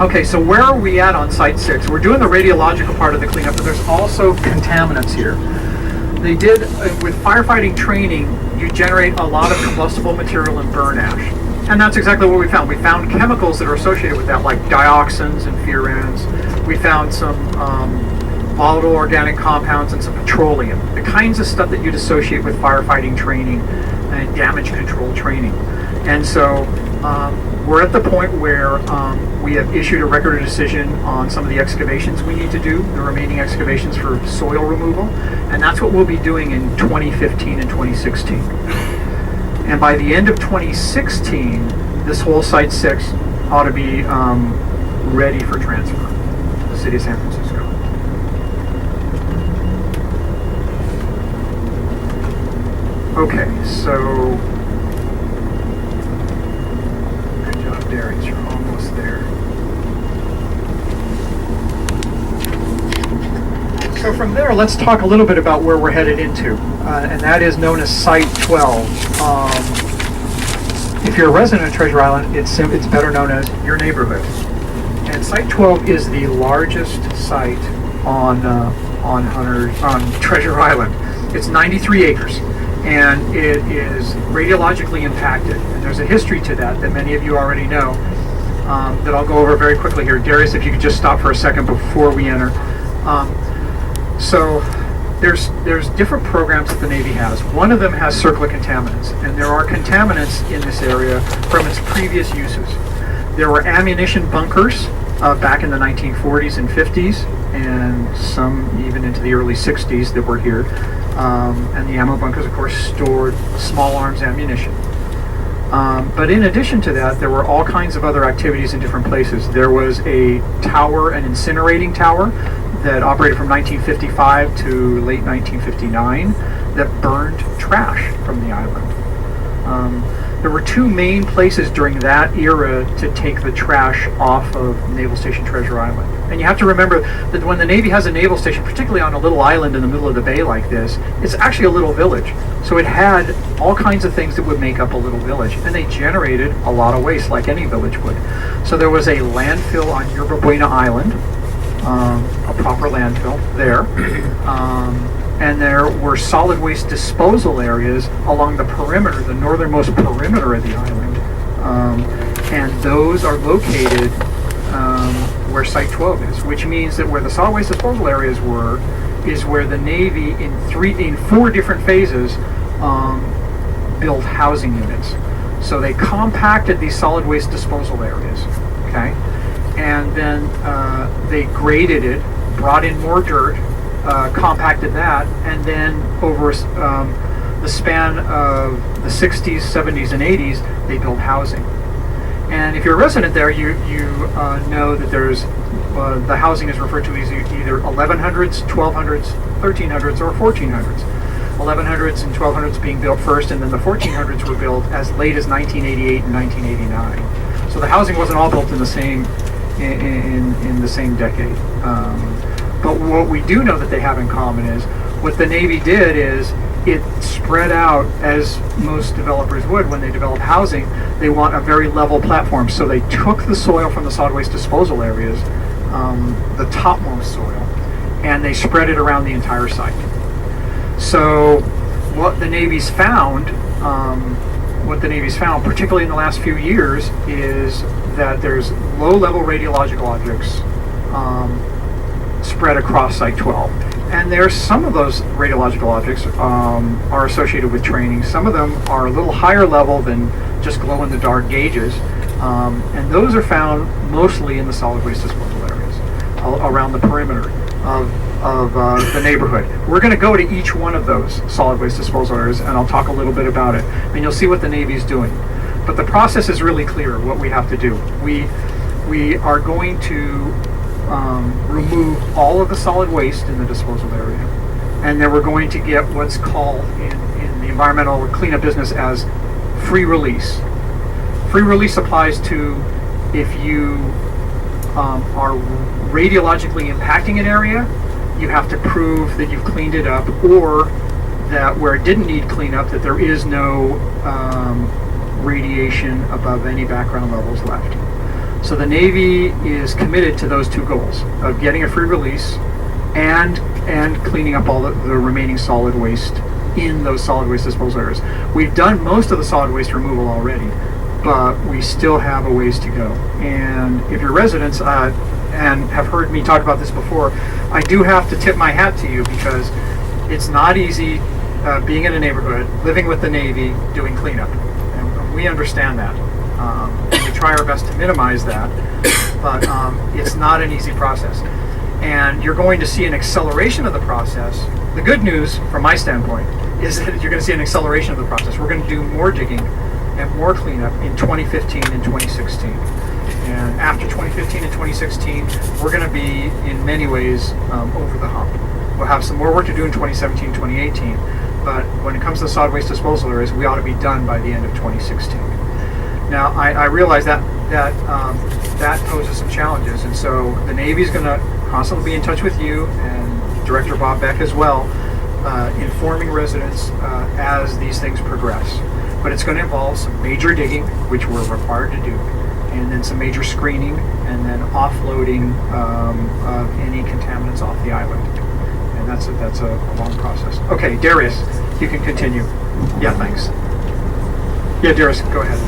Okay, so where are we at on Site 6? We're doing the radiological part of the cleanup, but there's also contaminants here. They did, with firefighting training, you generate a lot of combustible material and burn ash. And that's exactly what we found. We found chemicals that are associated with that, like dioxins and furans. We found some volatile organic compounds and some petroleum. The kinds of stuff that you'd associate with firefighting training and damage control training. And so we're at the point where we have issued a record of decision on some of the excavations we need to do, the remaining excavations for soil removal, and that's what we'll be doing in 2015 and 2016. And by the end of 2016, this whole Site 6 ought to be ready for transfer to the city of San Francisco. Okay, so good job, Darius. You're almost there. So from there, let's talk a little bit about where we're headed into, and that is known as Site 12. If you're a resident of Treasure Island, it's better known as your neighborhood. And Site 12 is the largest site on Treasure Island. It's 93 acres. And it is radiologically impacted. And there's a history to that many of you already know that I'll go over very quickly here. Darius, if you could just stop for a second before we enter. So there's different programs that the Navy has. One of them has circular contaminants, and there are contaminants in this area from its previous uses. There were ammunition bunkers back in the 1940s and 50s, and some even into the early 60s that were here. And the ammo bunkers, of course, stored small arms ammunition. But in addition to that, there were all kinds of other activities in different places. There was a tower, an incinerating tower, that operated from 1955 to late 1959 that burned trash from the island. There were two main places during that era to take the trash off of Naval Station Treasure Island. And you have to remember that when the Navy has a naval station, particularly on a little island in the middle of the bay like this, it's actually a little village. So it had all kinds of things that would make up a little village. And they generated a lot of waste like any village would. So there was a landfill on Yerba Buena Island, a proper landfill there. And there were solid waste disposal areas along the perimeter, the northernmost perimeter of the island. And those are located where Site 12 is, which means that where the solid waste disposal areas were is where the Navy in four different phases built housing units. So they compacted these solid waste disposal areas, okay? And then they graded it, brought in more dirt, compacted that, and then over the span of the 60s, 70s, and 80s, they built housing. And if you're a resident there, you know that there's the housing is referred to as either 1100s, 1200s, 1300s, or 1400s. 1100s and 1200s being built first, and then the 1400s were built as late as 1988 and 1989. So the housing wasn't all built in the same in the same decade. But what we do know that they have in common is what the Navy did is it spread out, as most developers would when they develop housing. They want a very level platform, so they took the soil from the solid waste disposal areas, the topmost soil, and they spread it around the entire site. So what the Navy's found, particularly in the last few years, is that there's low-level radiological objects spread across Site 12. And there's some of those radiological objects are associated with training. Some of them are a little higher level than just glow-in-the-dark gauges. And those are found mostly in the solid waste disposal areas around the perimeter of the neighborhood. We're going to go to each one of those solid waste disposal areas, and I'll talk a little bit about it. And you'll see what the Navy's doing. But the process is really clear, what we have to do. We are going to remove all of the solid waste in the disposal area, and then we're going to get what's called in the environmental cleanup business as free release. Free release applies to if you are radiologically impacting an area, you have to prove that you've cleaned it up, or that where it didn't need cleanup, that there is no radiation above any background levels left. So the Navy is committed to those two goals of getting a free release and cleaning up all the remaining solid waste in those solid waste disposal areas. We've done most of the solid waste removal already, but we still have a ways to go. And if you're residents and have heard me talk about this before, I do have to tip my hat to you, because it's not easy being in a neighborhood, living with the Navy, doing cleanup. And we understand that. We try our best to minimize that, but it's not an easy process. And you're going to see an acceleration of the process. The good news, from my standpoint, is that you're going to see an acceleration of the process. We're going to do more digging and more cleanup in 2015 and 2016. And after 2015 and 2016, we're going to be, in many ways, over the hump. We'll have some more work to do in 2017, 2018, but when it comes to solid waste disposal areas, we ought to be done by the end of 2016. Now, I realize that poses some challenges, and so the Navy is going to constantly be in touch with you and Director Bob Beck as well, informing residents as these things progress. But it's going to involve some major digging, which we're required to do, and then some major screening, and then offloading of any contaminants off the island. And that's a long process. Okay, Darius, you can continue. Yeah, thanks. Yeah, Darius, go ahead.